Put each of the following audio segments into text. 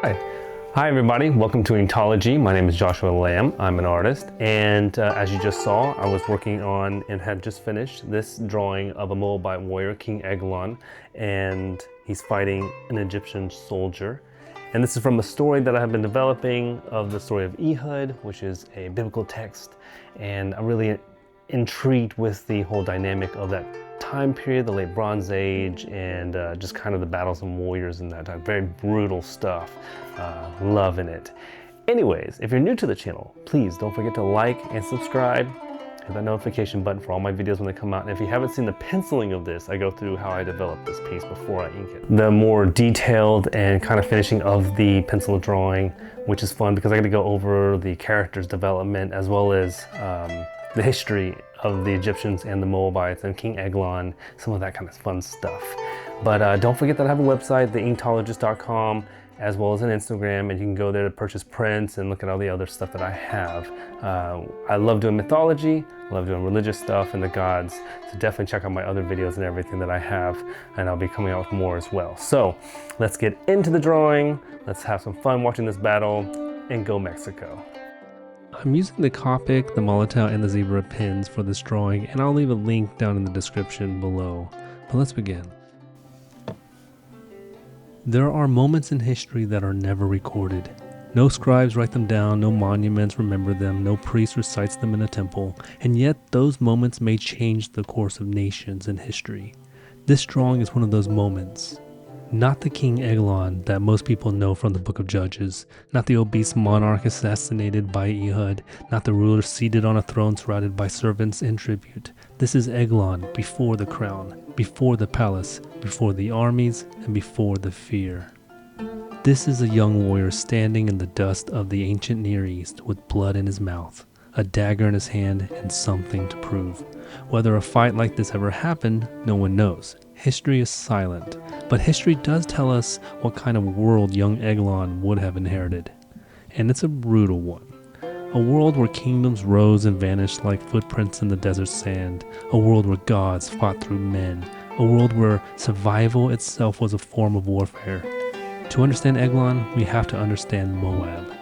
Hi. Hi everybody, welcome to Mythology. My name is Joshua Lamb. I'm an artist, and as you just saw, I was working on and had just finished this drawing of a Moabite warrior, King Eglon, and he's fighting an Egyptian soldier. And this is from a story that I have been developing of the story of Ehud, which is a biblical text, and I'm really intrigued with the whole dynamic of that time period, the late Bronze Age, and just kind of the battles and warriors in that time. Very brutal stuff. Loving it. Anyways, if you're new to the channel, please don't forget to like and subscribe. Hit that notification button for all my videos when they come out. And if you haven't seen the penciling of this, I go through how I develop this piece before I ink it. The more detailed and kind of finishing of the pencil drawing, which is fun because I get to go over the character's development as well as the history of the Egyptians and the Moabites and King Eglon, some of that kind of fun stuff. But don't forget that I have a website, theinkcologist.com, as well as an Instagram, and you can go there to purchase prints and look at all the other stuff that I have. I love doing mythology, I love doing religious stuff and the gods, so definitely check out my other videos and everything that I have, and I'll be coming out with more as well. So let's get into the drawing, let's have some fun watching this battle, and go Mexico. I'm using the Copic, the Molotov, and the Zebra pins for this drawing, and I'll leave a link down in the description below. But let's begin. There are moments in history that are never recorded. No scribes write them down, no monuments remember them, no priest recites them in a temple, and yet those moments may change the course of nations and history. This drawing is one of those moments. Not the King Eglon that most people know from the Book of Judges, not the obese monarch assassinated by Ehud, not the ruler seated on a throne surrounded by servants in tribute. This is Eglon before the crown, before the palace, before the armies, and before the fear. This is a young warrior standing in the dust of the ancient Near East with blood in his mouth, a dagger in his hand, and something to prove. Whether a fight like this ever happened, no one knows. History is silent, but history does tell us what kind of world young Eglon would have inherited. And it's a brutal one. A world where kingdoms rose and vanished like footprints in the desert sand. A world where gods fought through men. A world where survival itself was a form of warfare. To understand Eglon, we have to understand Moab.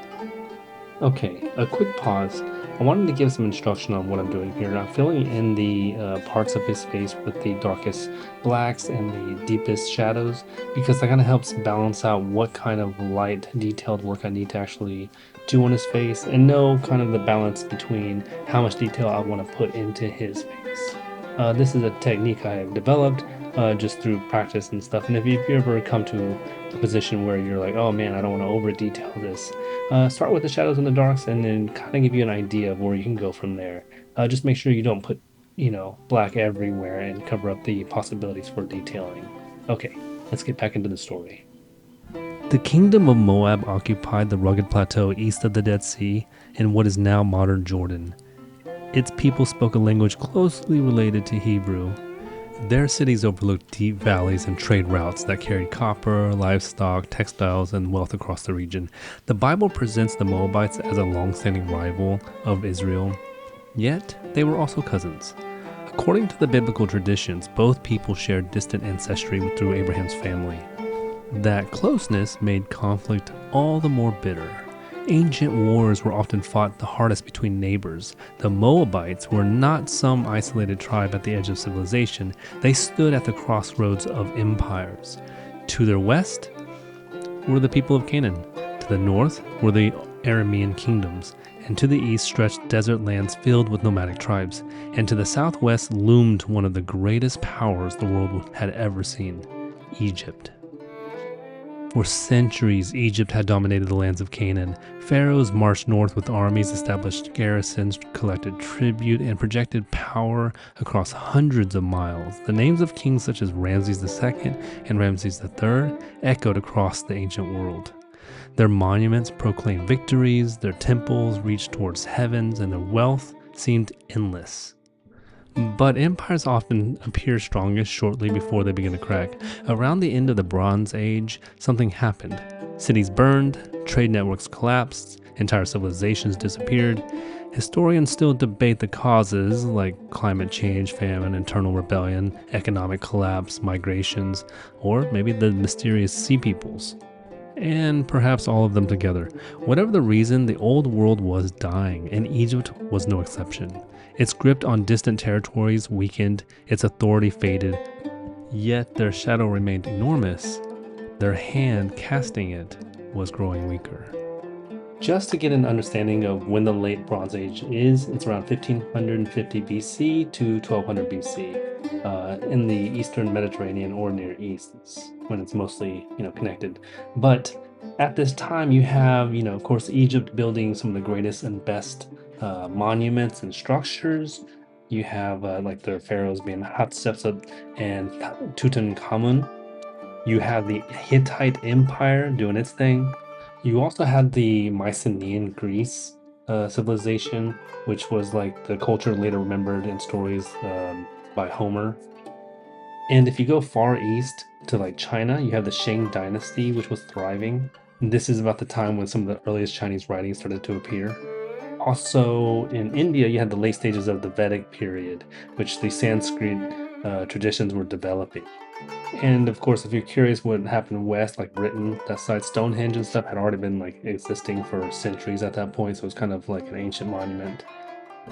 Okay, a quick pause. I wanted to give some instruction on what I'm doing here. I'm filling in the parts of his face with the darkest blacks and the deepest shadows because that kind of helps balance out what kind of light, detailed work I need to actually do on his face and know kind of the balance between how much detail I want to put into his face. This is a technique I have developed just through practice and stuff. And if you ever come to a position where you're like, oh man, I don't want to over detail this, start with the shadows and the darks and then kind of give you an idea of where you can go from there. Just make sure you don't put, black everywhere and cover up the possibilities for detailing. Okay, let's get back into the story. The kingdom of Moab occupied the rugged plateau east of the Dead Sea in what is now modern Jordan. Its people spoke a language closely related to Hebrew. Their cities overlooked deep valleys and trade routes that carried copper, livestock, textiles, and wealth across the region. The Bible presents the Moabites as a long-standing rival of Israel, yet they were also cousins. According to the biblical traditions, both people shared distant ancestry through Abraham's family. That closeness made conflict all the more bitter. Ancient wars were often fought the hardest between neighbors. The Moabites were not some isolated tribe at the edge of civilization. They stood at the crossroads of empires. To their west were the people of Canaan. To the north were the Aramean kingdoms. And to the east stretched desert lands filled with nomadic tribes. And to the southwest loomed one of the greatest powers the world had ever seen, Egypt. For centuries, Egypt had dominated the lands of Canaan. Pharaohs marched north with armies, established garrisons, collected tribute, and projected power across hundreds of miles. The names of kings such as Ramses II and Ramses III echoed across the ancient world. Their monuments proclaimed victories, their temples reached towards heavens, and their wealth seemed endless. But empires often appear strongest shortly before they begin to crack. Around the end of the Bronze Age, something happened. Cities burned, trade networks collapsed, entire civilizations disappeared. Historians still debate the causes, like climate change, famine, internal rebellion, economic collapse, migrations, or maybe the mysterious sea peoples. and perhaps all of them together. Whatever the reason, the old world was dying, and Egypt was no exception. Its grip on distant territories weakened, its authority faded, yet their shadow remained enormous. Their hand casting it was growing weaker. Just to get an understanding of when the late Bronze Age is, it's around 1550 BC to 1200 BC in the Eastern Mediterranean or Near East. It's when it's mostly, connected. But at this time, you have, of course, Egypt building some of the greatest and best monuments and structures. You have like their pharaohs being Hatshepsut and Tutankhamun. You have the Hittite Empire doing its thing. You also had the Mycenaean Greece civilization, which was like the culture later remembered in stories by Homer. And if you go far east to like China, you have the Shang Dynasty, which was thriving. And this is about the time when some of the earliest Chinese writings started to appear. Also in India, you had the late stages of the Vedic period, which the Sanskrit traditions were developing. And of course, if you're curious what happened west, like Britain, that side, Stonehenge and stuff had already been like existing for centuries at that point, so it's kind of like an ancient monument.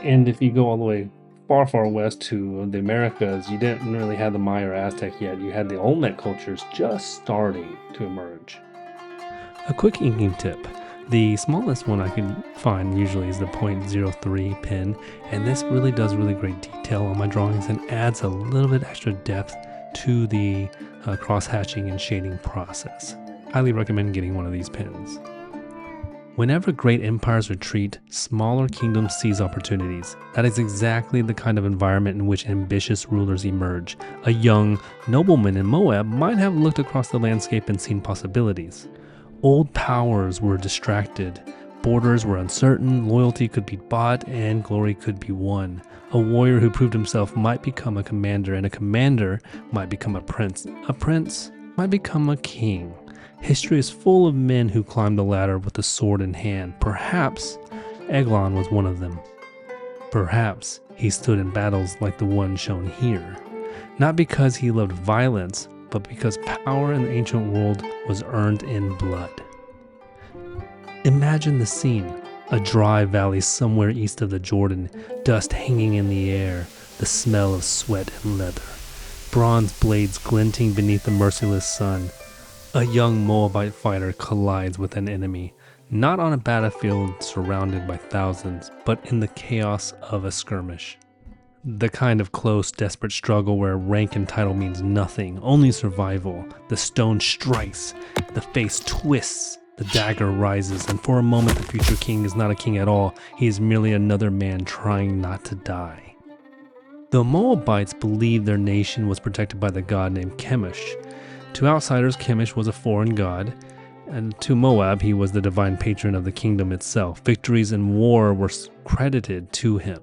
And if you go all the way far, far west to the Americas, you didn't really have the Maya or Aztec yet. You had the Olmec cultures just starting to emerge. A quick inking tip. The smallest one I can find usually is the .03 pen, and this really does really great detail on my drawings and adds a little bit extra depth to the cross-hatching and shading process. Highly recommend getting one of these pens. Whenever great empires retreat, smaller kingdoms seize opportunities. That is exactly the kind of environment in which ambitious rulers emerge. A young nobleman in Moab might have looked across the landscape and seen possibilities. Old powers were distracted. Borders were uncertain, loyalty could be bought, and glory could be won. A warrior who proved himself might become a commander, and a commander might become a prince. A prince might become a king. History is full of men who climbed the ladder with a sword in hand. Perhaps Eglon was one of them. Perhaps he stood in battles like the one shown here. Not because he loved violence, but because power in the ancient world was earned in blood. Imagine the scene. A dry valley somewhere east of the Jordan, dust hanging in the air, the smell of sweat and leather, bronze blades glinting beneath the merciless sun. A young Moabite fighter collides with an enemy, not on a battlefield surrounded by thousands, but in the chaos of a skirmish. The kind of close, desperate struggle where rank and title means nothing, only survival. The stone strikes, the face twists, the dagger rises, and for a moment the future king is not a king at all. He is merely another man trying not to die. The Moabites believed their nation was protected by the god named Chemosh. To outsiders, Chemosh was a foreign god, and to Moab, he was the divine patron of the kingdom itself. Victories in war were credited to him.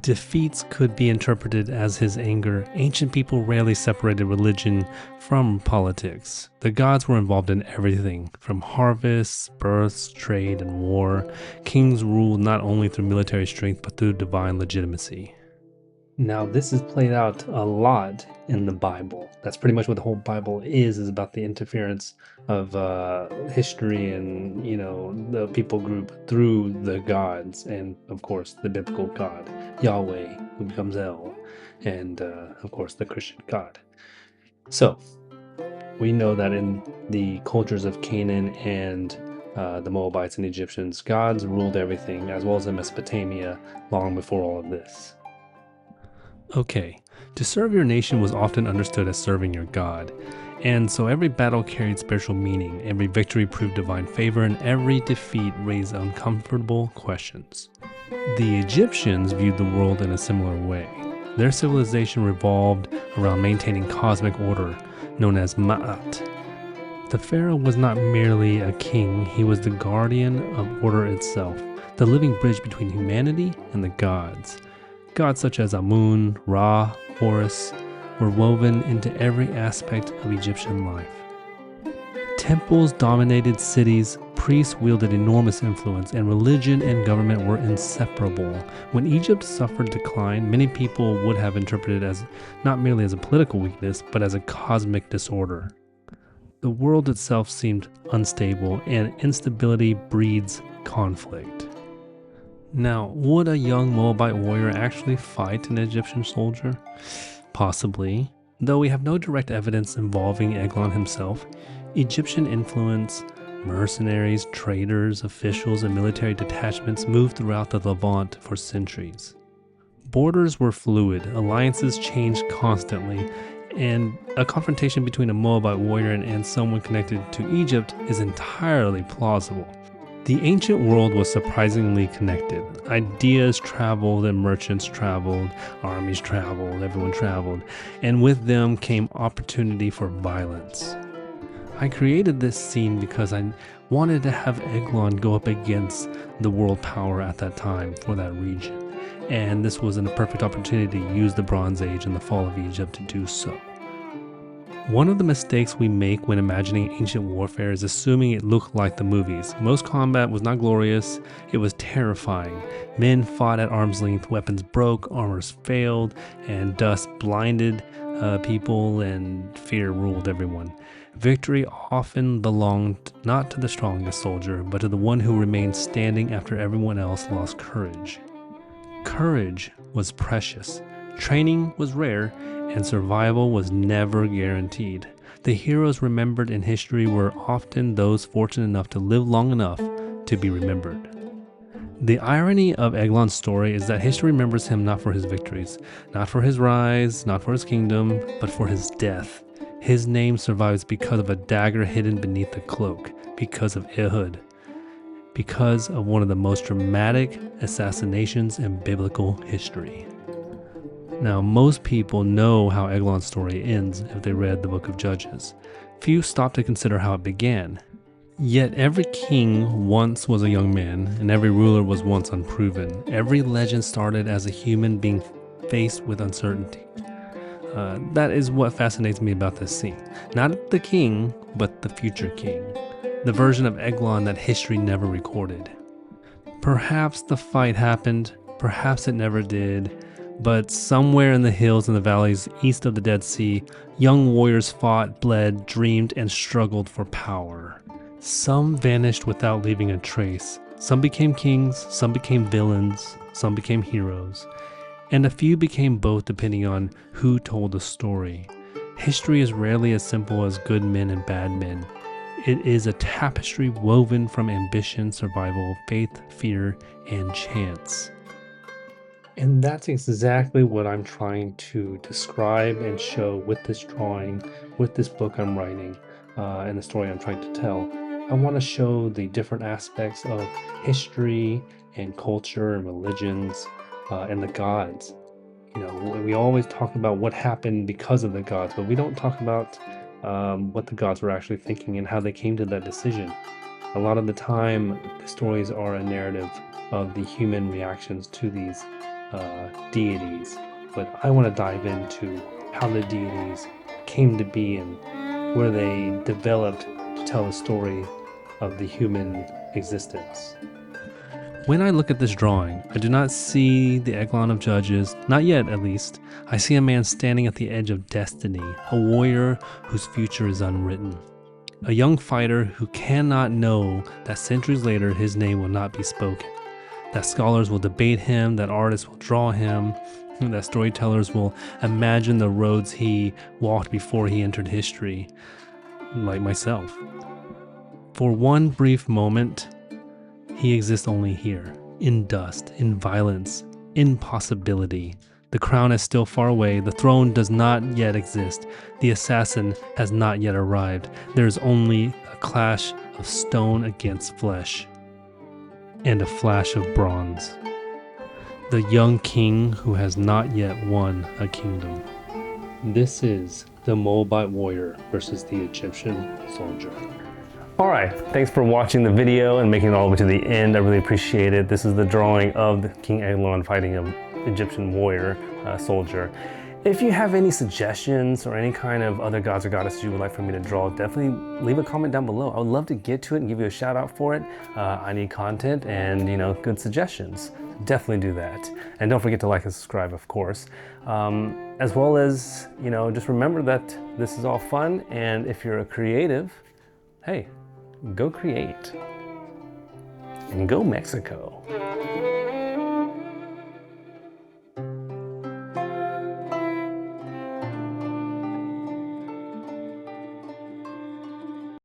Defeats could be interpreted as his anger. Ancient people rarely separated religion from politics. The gods were involved in everything, from harvests, births, trade, and war. Kings ruled not only through military strength, but through divine legitimacy. Now, this is played out a lot in the Bible. That's pretty much what the whole Bible is about the interference of history and, the people group through the gods and, of course, the biblical God, Yahweh, who becomes El, and, of course, the Christian God. So, we know that in the cultures of Canaan and the Moabites and Egyptians, gods ruled everything, as well as in Mesopotamia, long before all of this. Okay, to serve your nation was often understood as serving your God, and so every battle carried spiritual meaning, every victory proved divine favor, and every defeat raised uncomfortable questions. The Egyptians viewed the world in a similar way. Their civilization revolved around maintaining cosmic order, known as Ma'at. The pharaoh was not merely a king, he was the guardian of order itself, the living bridge between humanity and the gods. Gods such as Amun, Ra, Horus were woven into every aspect of Egyptian life. Temples dominated cities, priests wielded enormous influence, and religion and government were inseparable. When Egypt suffered decline, many people would have interpreted it as not merely as a political weakness, but as a cosmic disorder. The world itself seemed unstable, and instability breeds conflict. Now, would a young Moabite warrior actually fight an Egyptian soldier? Possibly. Though we have no direct evidence involving Eglon himself, Egyptian influence, mercenaries, traders, officials, and military detachments moved throughout the Levant for centuries. Borders were fluid, alliances changed constantly, and a confrontation between a Moabite warrior and someone connected to Egypt is entirely plausible. The ancient world was surprisingly connected. Ideas traveled and merchants traveled, armies traveled, everyone traveled, and with them came opportunity for violence. I created this scene because I wanted to have Eglon go up against the world power at that time for that region, and this was a perfect opportunity to use the Bronze Age and the fall of Egypt to do so. One of the mistakes we make when imagining ancient warfare is assuming it looked like the movies. Most combat was not glorious, it was terrifying. Men fought at arm's length, weapons broke, armors failed, and dust blinded people, and fear ruled everyone. Victory often belonged not to the strongest soldier, but to the one who remained standing after everyone else lost courage. Courage was precious, training was rare, and survival was never guaranteed. The heroes remembered in history were often those fortunate enough to live long enough to be remembered. The irony of Eglon's story is that history remembers him not for his victories, not for his rise, not for his kingdom, but for his death. His name survives because of a dagger hidden beneath the cloak, because of Ehud, because of one of the most dramatic assassinations in biblical history. Now, most people know how Eglon's story ends if they read the book of Judges. Few stop to consider how it began. Yet every king once was a young man, and every ruler was once unproven. Every legend started as a human being faced with uncertainty. That is what fascinates me about this scene. Not the king, but the future king. The version of Eglon that history never recorded. Perhaps the fight happened, perhaps it never did. But somewhere in the hills and the valleys east of the Dead Sea, young warriors fought, bled, dreamed, and struggled for power. Some vanished without leaving a trace. Some became kings, some became villains, some became heroes. And a few became both depending on who told the story. History is rarely as simple as good men and bad men. It is a tapestry woven from ambition, survival, faith, fear, and chance. And that's exactly what I'm trying to describe and show with this drawing, with this book I'm writing, and the story I'm trying to tell. I want to show the different aspects of history and culture and religions and the gods. You know, we always talk about what happened because of the gods, but we don't talk about what the gods were actually thinking and how they came to that decision. A lot of the time, the stories are a narrative of the human reactions to these deities, but I want to dive into how the deities came to be and where they developed to tell the story of the human existence. When I look at this drawing, I do not see the Eglon of Judges, not yet at least. I see a man standing at the edge of destiny, a warrior whose future is unwritten. A young fighter who cannot know that centuries later his name will not be spoken. That scholars will debate him, that artists will draw him, that storytellers will imagine the roads he walked before he entered history, like myself. For one brief moment, he exists only here, in dust, in violence, in possibility. The crown is still far away, the throne does not yet exist, the assassin has not yet arrived. There is only a clash of stone against flesh, and a flash of bronze. The young king who has not yet won a kingdom. This is the Moabite warrior versus the Egyptian soldier. Alright, thanks for watching the video and making it all the way to the end. I really appreciate it. This is the drawing of King Eglon fighting an Egyptian warrior soldier. If you have any suggestions or any kind of other gods or goddesses you would like for me to draw, definitely leave a comment down below. I would love to get to it and give you a shout out for it. I need content and, good suggestions. Definitely do that. And don't forget to like and subscribe, of course. As well as, just remember that this is all fun. And if you're a creative, hey, go create. And go Mexico.